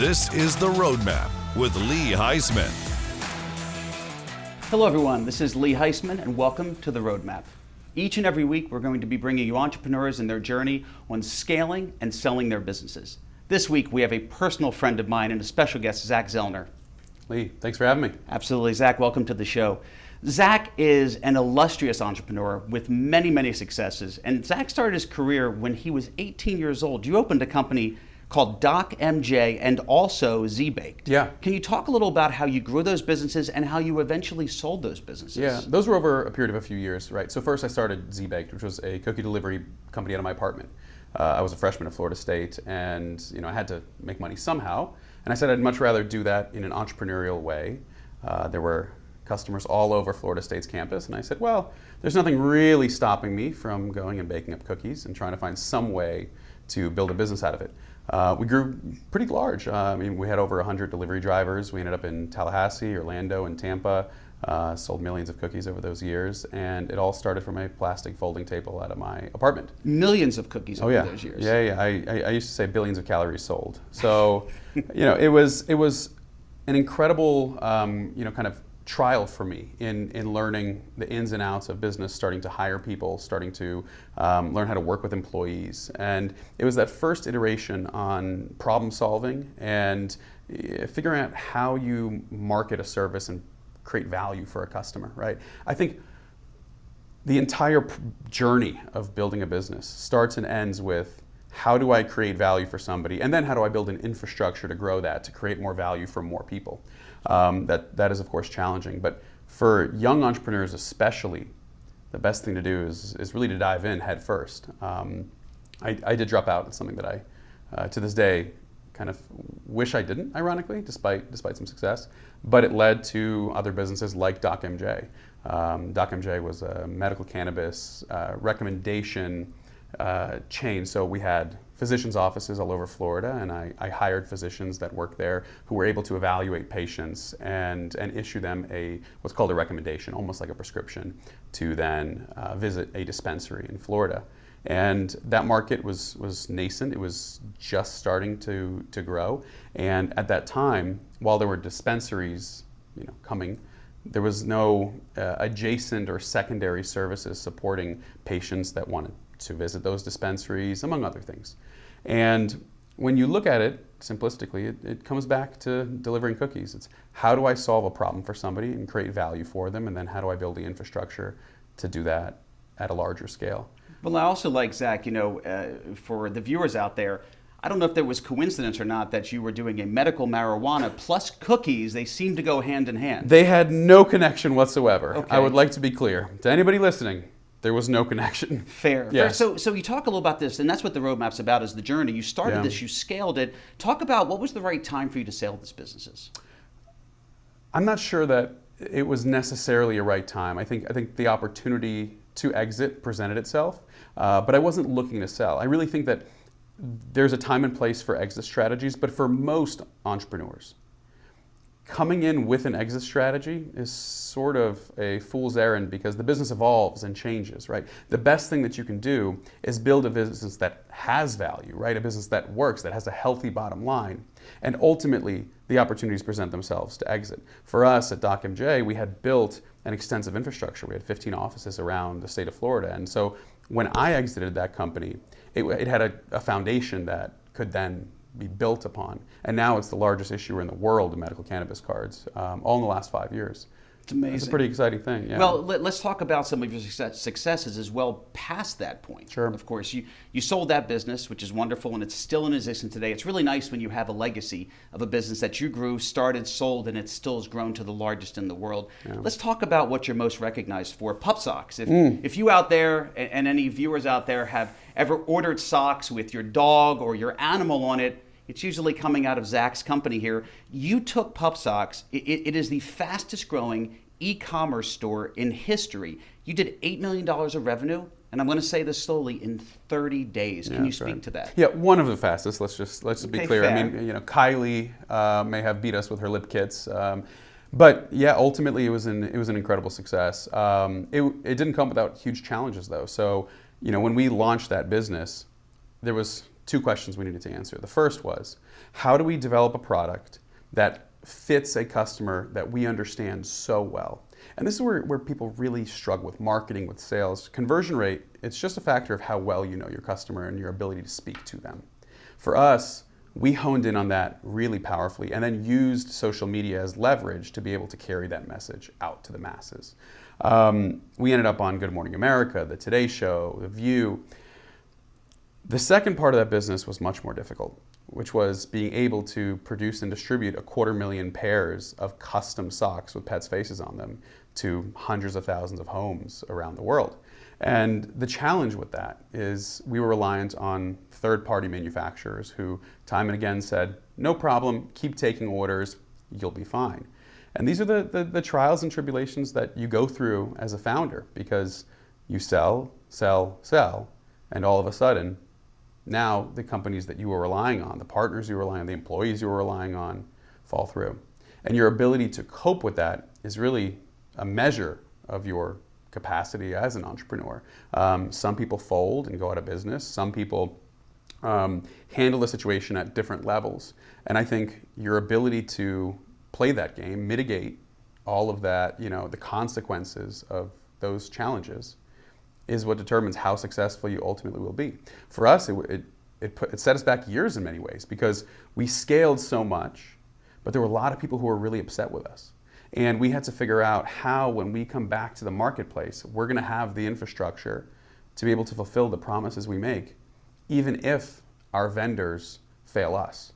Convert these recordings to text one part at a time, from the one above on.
This is The Roadmap with Lee Heisman. Hello everyone, this is Lee Heisman and welcome to The Roadmap. Each and every week we're going to be bringing you entrepreneurs and their journey on scaling and selling their businesses. This week we have a personal friend of mine and a special guest, Zack Zelner. Lee, thanks for having me. Absolutely, Zack, welcome to the show. Zack is an illustrious entrepreneur with many, many successes. And Zack started his career when he was 18 years old. You opened a company called Doc MJ and also Z-Baked. Yeah. Can you talk a little about how you grew those businesses and how you eventually sold those businesses? Yeah, those were over a period of a few years, right? So first I started Z-Baked, which was a cookie delivery company out of my apartment. I was a freshman at Florida State and I had to make money somehow. And I said I'd much rather do that in an entrepreneurial way. There were customers all over Florida State's campus. And I said, well, there's nothing really stopping me from going and baking up cookies and trying to find some way to build a business out of it. We grew pretty large. We had over 100 delivery drivers. We ended up in Tallahassee, Orlando, and Tampa. Sold millions of cookies over those years, and it all started from a plastic folding table out of my apartment. Millions of cookies over those years. Yeah. I used to say billions of calories sold. So, it was an incredible, kind of trial for me in learning the ins and outs of business, starting to hire people, starting to learn how to work with employees. And it was that first iteration on problem solving and figuring out how you market a service and create value for a customer, right? I think the entire journey of building a business starts and ends with how do I create value for somebody, and then how do I build an infrastructure to grow that, to create more value for more people. That is, of course, challenging. But for young entrepreneurs especially, the best thing to do is really to dive in head first. I did drop out. It's something that I, to this day, kind of wish I didn't, ironically, despite some success. But it led to other businesses like Doc MJ. Doc MJ was a medical cannabis recommendation chain. So we had physicians' offices all over Florida, and I hired physicians that worked there who were able to evaluate patients and issue them what's called a recommendation, almost like a prescription, to then visit a dispensary in Florida. And that market was nascent. It was just starting to grow. And at that time, while there were dispensaries coming, there was no adjacent or secondary services supporting patients that wanted to visit those dispensaries, among other things. And when you look at it simplistically, it comes back to delivering cookies. It's how do I solve a problem for somebody and create value for them, and then how do I build the infrastructure to do that at a larger scale? Well, I also like, Zack, for the viewers out there, I don't know if there was coincidence or not that you were doing a medical marijuana plus cookies. They seem to go hand in hand. They had no connection whatsoever. Okay. I would like to be clear. To anybody listening, there was no connection. Fair. Yes. So you talk a little about this, and that's what the roadmap's about, is the journey. You started this, you scaled it. Talk about what was the right time for you to sell these businesses? I'm not sure that it was necessarily a right time. I think the opportunity to exit presented itself, but I wasn't looking to sell. I really think that there's a time and place for exit strategies, but for most entrepreneurs, coming in with an exit strategy is sort of a fool's errand because the business evolves and changes, right? The best thing that you can do is build a business that has value, right? A business that works, that has a healthy bottom line. And ultimately, the opportunities present themselves to exit. For us at Doc MJ, we had built an extensive infrastructure. We had 15 offices around the state of Florida. And so when I exited that company, it had a foundation that could then be built upon. And now it's the largest issuer in the world of medical cannabis cards, all in the last 5 years. It's amazing. It's a pretty exciting thing, yeah. Well, let's talk about some of your successes as well past that point. Sure. Of course, you sold that business, which is wonderful, and it's still in existence today. It's really nice when you have a legacy of a business that you grew, started, sold, and it still has grown to the largest in the world. Yeah. Let's talk about what you're most recognized for, Pup Socks. If you out there, and any viewers out there, have ever ordered socks with your dog or your animal on it, it's usually coming out of Zack's company here. You took Pup Socks. It is the fastest growing e-commerce store in history. You did $8 million of revenue, and I'm going to say this slowly, in 30 days. Can you speak to that? Yeah, one of the fastest. Let's just be clear. Fair. I mean, Kylie may have beat us with her lip kits. But yeah, ultimately it was an incredible success. It didn't come without huge challenges though. So when we launched that business, there was two questions we needed to answer. The first was, how do we develop a product that fits a customer that we understand so well? And this is where people really struggle with marketing, with sales. Conversion rate, it's just a factor of how well you know your customer and your ability to speak to them. For us, we honed in on that really powerfully and then used social media as leverage to be able to carry that message out to the masses. We ended up on Good Morning America, The Today Show, The View. The second part of that business was much more difficult, which was being able to produce and distribute 250,000 pairs of custom socks with pets' faces on them to hundreds of thousands of homes around the world. And the challenge with that is we were reliant on third-party manufacturers who time and again said, no problem, keep taking orders, you'll be fine. And these are the trials and tribulations that you go through as a founder, because you sell, and all of a sudden, now the companies that you were relying on, the partners you were relying on, the employees you were relying on, fall through. And your ability to cope with that is really a measure of your capacity as an entrepreneur. Some people fold and go out of business. Some people handle the situation at different levels. And I think your ability to play that game, mitigate all of that, the consequences of those challenges, is what determines how successful you ultimately will be. For us, it set us back years in many ways, because we scaled so much, but there were a lot of people who were really upset with us. And we had to figure out how, when we come back to the marketplace, we're going to have the infrastructure to be able to fulfill the promises we make, even if our vendors fail us.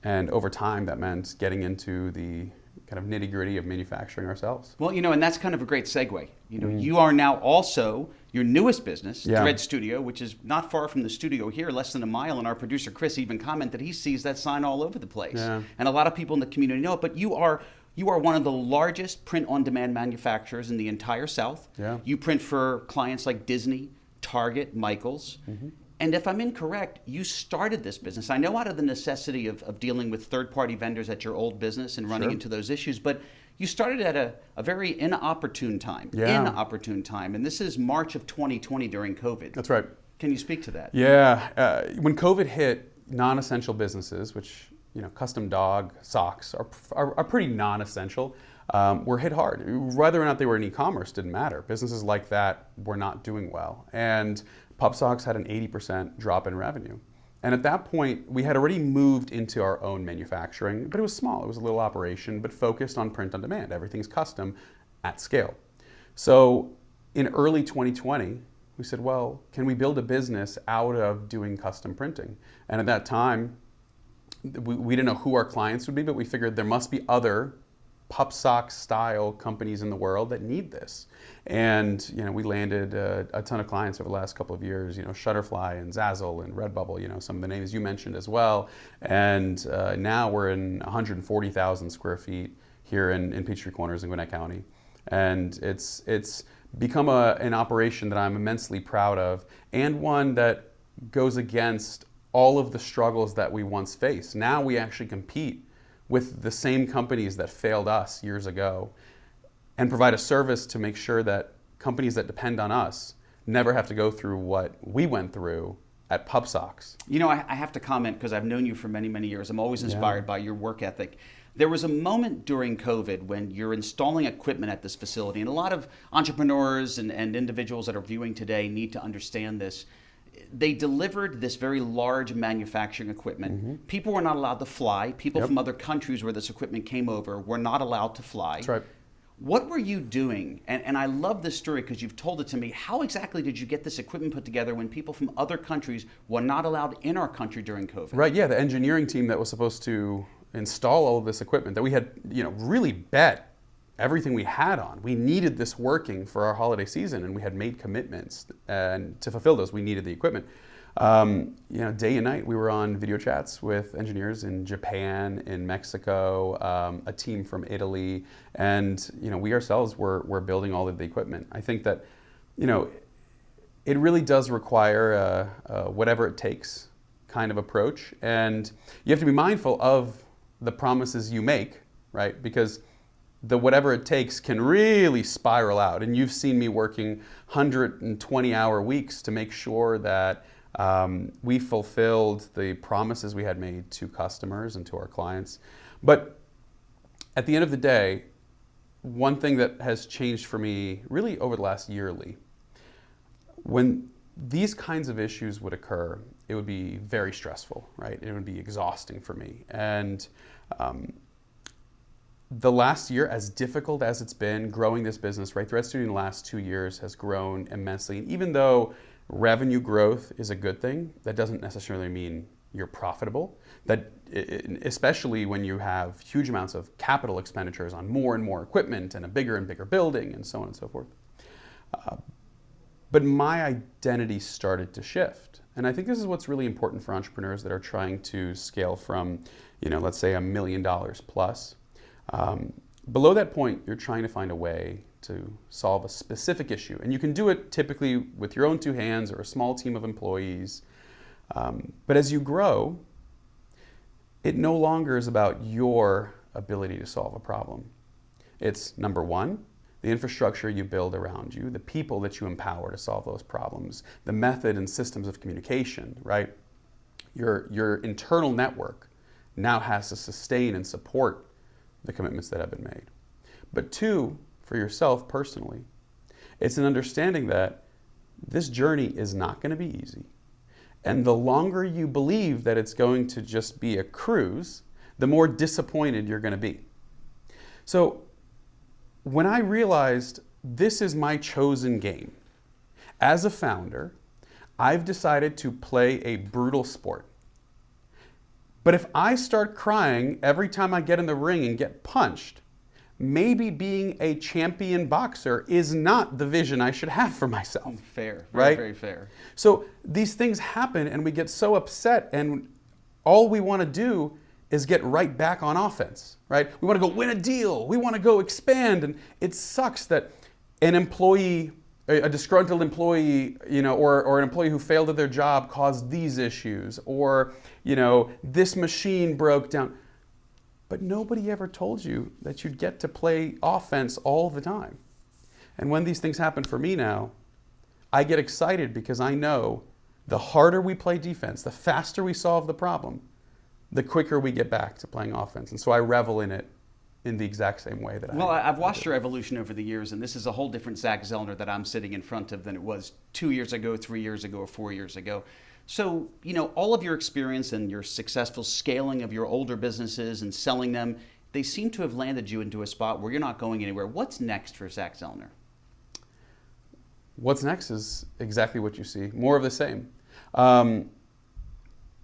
And over time, that meant getting into the kind of nitty-gritty of manufacturing ourselves. Well, and that's kind of a great segue. You are now also your newest business, ThreadStudio, which is not far from the studio here, less than a mile. And our producer, Chris, even commented he sees that sign all over the place. Yeah. And a lot of people in the community know it, but you are one of the largest print-on-demand manufacturers in the entire South. Yeah. You print for clients like Disney, Target, Michaels. Mm-hmm. And if I'm incorrect, you started this business. I know out of the necessity of dealing with third-party vendors at your old business and running into those issues, but you started at a very inopportune time. Yeah. Inopportune time. And this is March of 2020 during COVID. That's right. Can you speak to that? Yeah. When COVID hit, non-essential businesses, which custom dog socks are pretty non-essential, were hit hard. Whether or not they were in e-commerce didn't matter. Businesses like that were not doing well. And Pup Socks had an 80% drop in revenue. And at that point, we had already moved into our own manufacturing, but it was small. It was a little operation, but focused on print on demand. Everything's custom at scale. So in early 2020, we said, well, can we build a business out of doing custom printing? And at that time, we didn't know who our clients would be, but we figured there must be other Pup Sock style companies in the world that need this. And we landed a ton of clients over the last couple of years, Shutterfly and Zazzle and Redbubble, some of the names you mentioned as well. And now we're in 140,000 square feet here in Peachtree Corners in Gwinnett County. And it's become an operation that I'm immensely proud of, and one that goes against all of the struggles that we once faced. Now we actually compete with the same companies that failed us years ago and provide a service to make sure that companies that depend on us never have to go through what we went through at Pup Socks. I have to comment because I've known you for many, many years. I'm always inspired by your work ethic. There was a moment during COVID when you're installing equipment at this facility, and a lot of entrepreneurs and individuals that are viewing today need to understand this. They delivered this very large manufacturing equipment. Mm-hmm. People were not allowed to fly. People from other countries where this equipment came over were not allowed to fly. That's right. What were you doing? And I love this story because you've told it to me. How exactly did you get this equipment put together when people from other countries were not allowed in our country during COVID? Right, yeah, the engineering team that was supposed to install all of this equipment that we had, really bet everything we had on. We needed this working for our holiday season, and we had made commitments, and to fulfill those, we needed the equipment. Day and night, we were on video chats with engineers in Japan, in Mexico, a team from Italy, and we ourselves were building all of the equipment. I think that it really does require a whatever it takes kind of approach, and you have to be mindful of the promises you make, right? Because the whatever it takes can really spiral out. And you've seen me working 120-hour weeks to make sure that We fulfilled the promises we had made to customers and to our clients. But at the end of the day, one thing that has changed for me really over the last year, Lee, when these kinds of issues would occur, it would be very stressful, right? It would be exhausting for me. And the last year, as difficult as it's been growing this business, right? ThreadStudio in the last 2 years has grown immensely. And even though revenue growth is a good thing, that doesn't necessarily mean you're profitable. That, especially when you have huge amounts of capital expenditures on more and more equipment and a bigger and bigger building and so on and so forth. But my identity started to shift. And I think this is what's really important for entrepreneurs that are trying to scale from, let's say $1 million plus. Below that point, you're trying to find a way to solve a specific issue. And you can do it typically with your own two hands or a small team of employees. But as you grow, it no longer is about your ability to solve a problem. It's number one, the infrastructure you build around you, the people that you empower to solve those problems, the method and systems of communication, right? Your internal network now has to sustain and support the commitments that have been made. But two, for yourself personally, it's an understanding that this journey is not going to be easy. And the longer you believe that it's going to just be a cruise, the more disappointed you're going to be. So when I realized this is my chosen game, as a founder, I've decided to play a brutal sport. But if I start crying every time I get in the ring and get punched, maybe being a champion boxer is not the vision I should have for myself. Fair, right? Very fair. So these things happen and we get so upset, and all we want to do is get right back on offense, right? We want to go win a deal. We want to go expand. And it sucks that an employee, a disgruntled employee, or an employee who failed at their job caused these issues, or, this machine broke down. But nobody ever told you that you'd get to play offense all the time. And when these things happen for me now, I get excited because I know the harder we play defense, the faster we solve the problem, the quicker we get back to playing offense. And so I revel in it in the exact same way that I've watched your evolution over the years, and this is a whole different Zack Zelner that I'm sitting in front of than it was 2 years ago, 3 years ago, or 4 years ago. So, all of your experience and your successful scaling of your older businesses and selling them, they seem to have landed you into a spot where you're not going anywhere. What's next for Zack Zelner? What's next is exactly what you see, more of the same.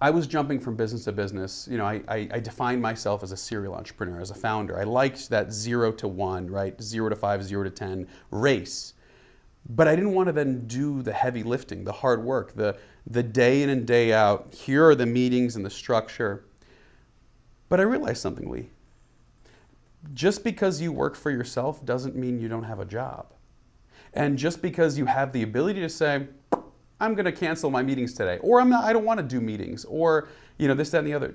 I was jumping from business to business. I defined myself as a serial entrepreneur, as a founder. I liked that 0 to 1, right? 0 to 5, 0 to 10 race. But I didn't want to then do the heavy lifting, the hard work, the day in and day out. Here are the meetings and the structure. But I realized something, Lee. Just because you work for yourself doesn't mean you don't have a job. And just because you have the ability to say, I'm going to cancel my meetings today, or I don't want to do meetings, or this, that, and the other,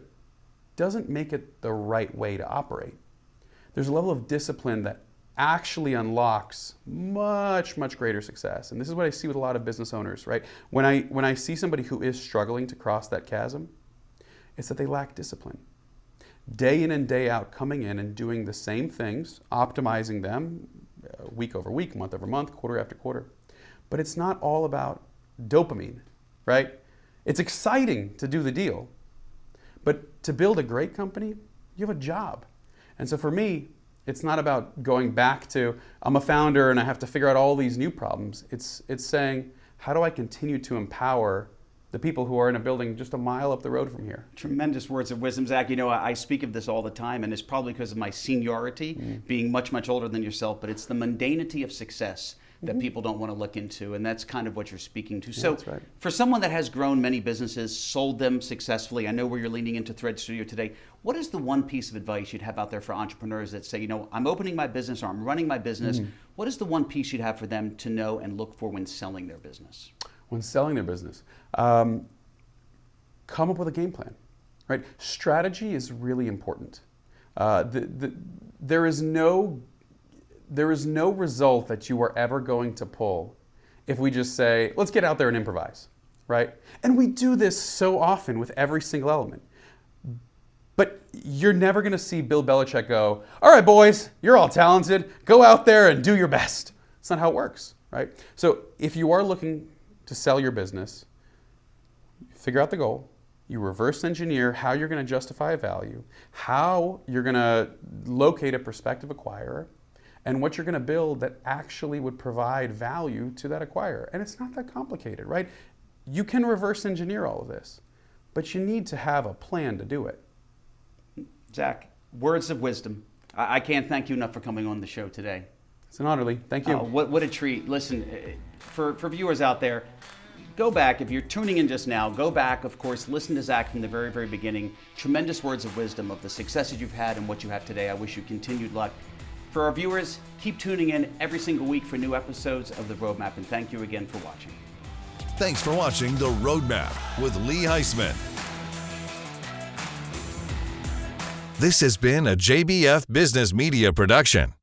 doesn't make it the right way to operate. There's a level of discipline that actually unlocks much, much greater success. And this is what I see with a lot of business owners, right? When I see somebody who is struggling to cross that chasm, it's that they lack discipline. Day in and day out, coming in and doing the same things, optimizing them week over week, month over month, quarter after quarter. But it's not all about dopamine, right? It's exciting to do the deal. But to build a great company, you have a job. And so for me, it's not about going back to, I'm a founder and I have to figure out all these new problems. It's saying, how do I continue to empower the people who are in a building just a mile up the road from here? Tremendous words of wisdom, Zack. I speak of this all the time, and it's probably because of my seniority, being much, much older than yourself, but it's the mundanity of success that people don't want to look into, and that's kind of what you're speaking to. So that's right. For someone that has grown many businesses, sold them successfully, I know where you're leaning into ThreadStudio today, what is the one piece of advice you'd have out there for entrepreneurs that say, I'm opening my business or I'm running my business? What is the one piece you'd have for them to know and look for when selling their business? When selling their business, come up with a game plan, right? Strategy is really important. There is no result that you are ever going to pull if we just say, let's get out there and improvise. right? And we do this so often with every single element. But you're never going to see Bill Belichick go, all right, boys, you're all talented. Go out there and do your best. That's not how it works, right? So if you are looking to sell your business, figure out the goal. You reverse engineer how you're going to justify a value, how you're going to locate a prospective acquirer, and what you're going to build that actually would provide value to that acquirer. And it's not that complicated, right? You can reverse engineer all of this, but you need to have a plan to do it. Zack, words of wisdom. I can't thank you enough for coming on the show today. It's an honor, Lee. Thank you. What a treat. Listen, for viewers out there, go back. If you're tuning in just now, go back, of course, listen to Zack from the very, very beginning. Tremendous words of wisdom of the successes you've had and what you have today. I wish you continued luck. For our viewers, keep tuning in every single week for new episodes of The Roadmap, and thank you again for watching. Thanks for watching The Roadmap with Lee Heisman. This has been a JBF Business Media production.